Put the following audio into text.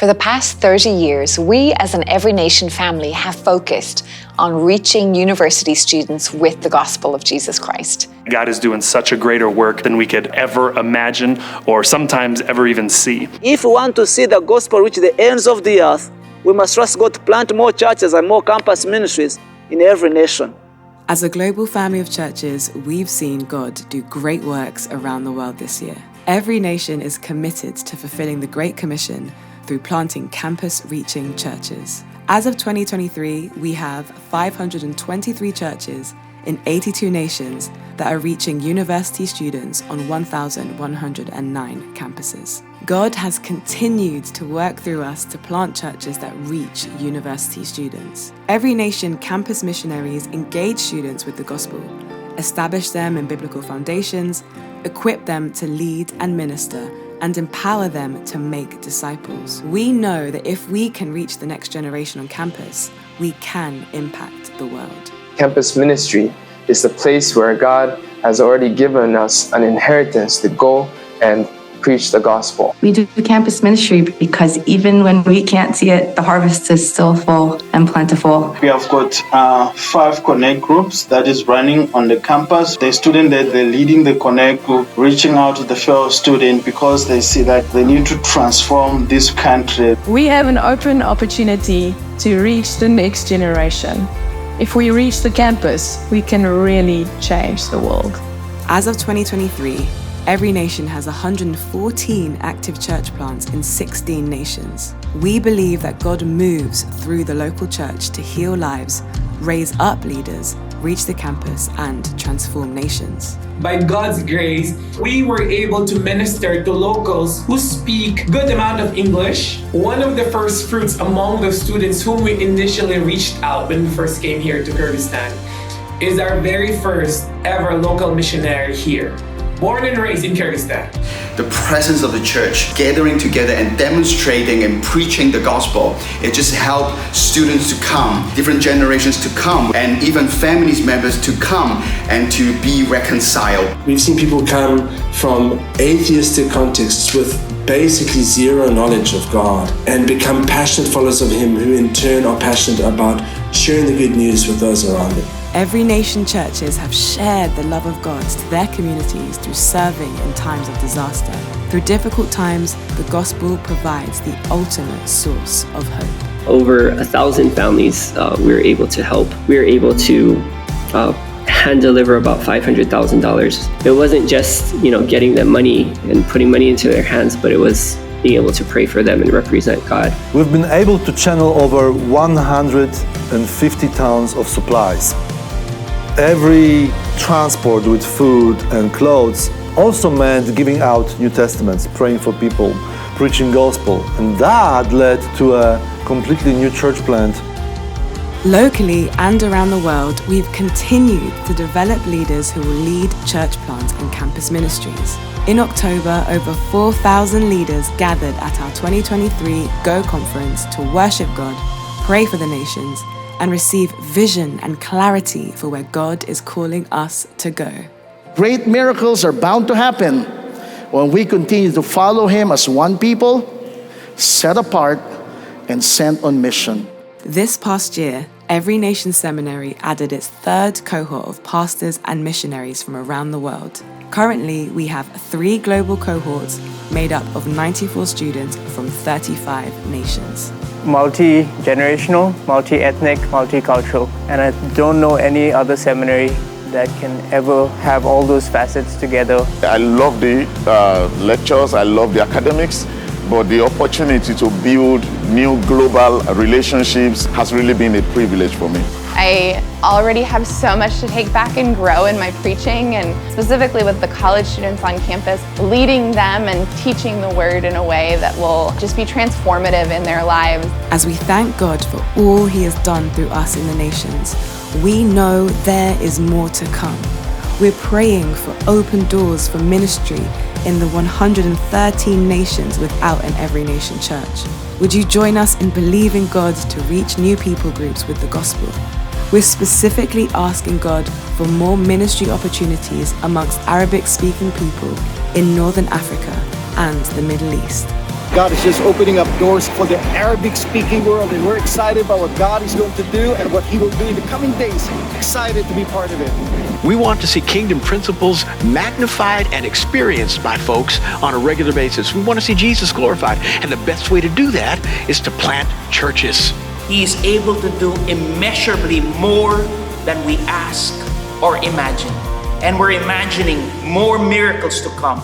For the past 30 years, we as an Every Nation family have focused on reaching university students with the gospel of Jesus Christ. God is doing such a greater work than we could ever imagine or sometimes ever even see. If we want to see the gospel reach the ends of the earth, we must trust God to plant more churches and more campus ministries in every nation. As a global family of churches, we've seen God do great works around the world this year. Every Nation is committed to fulfilling the Great Commission through planting campus-reaching churches. As of 2023, we have 523 churches in 82 nations that are reaching university students on 1,109 campuses. God has continued to work through us to plant churches that reach university students. Every Nation campus missionaries engage students with the gospel, establish them in biblical foundations, equip them to lead and minister, and empower them to make disciples. We know that if we can reach the next generation on campus, we can impact the world. Campus ministry is the place where God has already given us an inheritance to go and preach the gospel. We do campus ministry because even when we can't see it, the harvest is still full and plentiful. We have got 5 Connect groups that is running on the campus. The student that they're leading the Connect group, reaching out to the fellow student because they see that they need to transform this country. We have an open opportunity to reach the next generation. If we reach the campus, we can really change the world. As of 2023, Every Nation has 114 active church plants in 16 nations. We believe that God moves through the local church to heal lives, raise up leaders, reach the campus, and transform nations. By God's grace, we were able to minister to locals who speak good amount of English. One of the first fruits among the students whom we initially reached out when we first came here to Kyrgyzstan is our very first ever local missionary here. Born and raised in Kyrgyzstan. The presence of the church gathering together and demonstrating and preaching the gospel, it just helped students to come, different generations to come, and even families members to come and to be reconciled. We've seen people come from atheistic contexts with basically zero knowledge of God and become passionate followers of Him, who in turn are passionate about sharing the good news with those around them. Every Nation churches have shared the love of God to their communities through serving in times of disaster. Through difficult times, the gospel provides the ultimate source of hope. Over 1,000 families we were able to help. We were able to hand deliver about $500,000. It wasn't just, getting them money and putting money into their hands, but it was being able to pray for them and represent God. We've been able to channel over 150 tons of supplies. Every transport with food and clothes also meant giving out New Testaments, praying for people, preaching gospel, and that led to a completely new church plant. Locally and around the world, we've continued to develop leaders who will lead church plants and campus ministries. In October, over 4,000 leaders gathered at our 2023 Go Conference to worship God, pray for the nations, and receive vision and clarity for where God is calling us to go. Great miracles are bound to happen when we continue to follow Him as one people, set apart and sent on mission. This past year, Every Nation Seminary added its 3rd cohort of pastors and missionaries from around the world. Currently, we have 3 global cohorts made up of 94 students from 35 nations. Multi-generational, multi-ethnic, multicultural. And I don't know any other seminary that can ever have all those facets together. I love the lectures, I love the academics, but the opportunity to build new global relationships has really been a privilege for me. I already have so much to take back and grow in my preaching, and specifically with the college students on campus, leading them and teaching the word in a way that will just be transformative in their lives. As we thank God for all He has done through us in the nations, we know there is more to come. We're praying for open doors for ministry in the 113 nations without an Every Nation church. Would you join us in believing God to reach new people groups with the gospel? We're specifically asking God for more ministry opportunities amongst Arabic-speaking people in Northern Africa and the Middle East. God is just opening up doors for the Arabic-speaking world, and we're excited about what God is going to do and what He will do in the coming days. Excited to be part of it. We want to see kingdom principles magnified and experienced by folks on a regular basis. We want to see Jesus glorified, and the best way to do that is to plant churches. He is able to do immeasurably more than we ask or imagine. And we're imagining more miracles to come.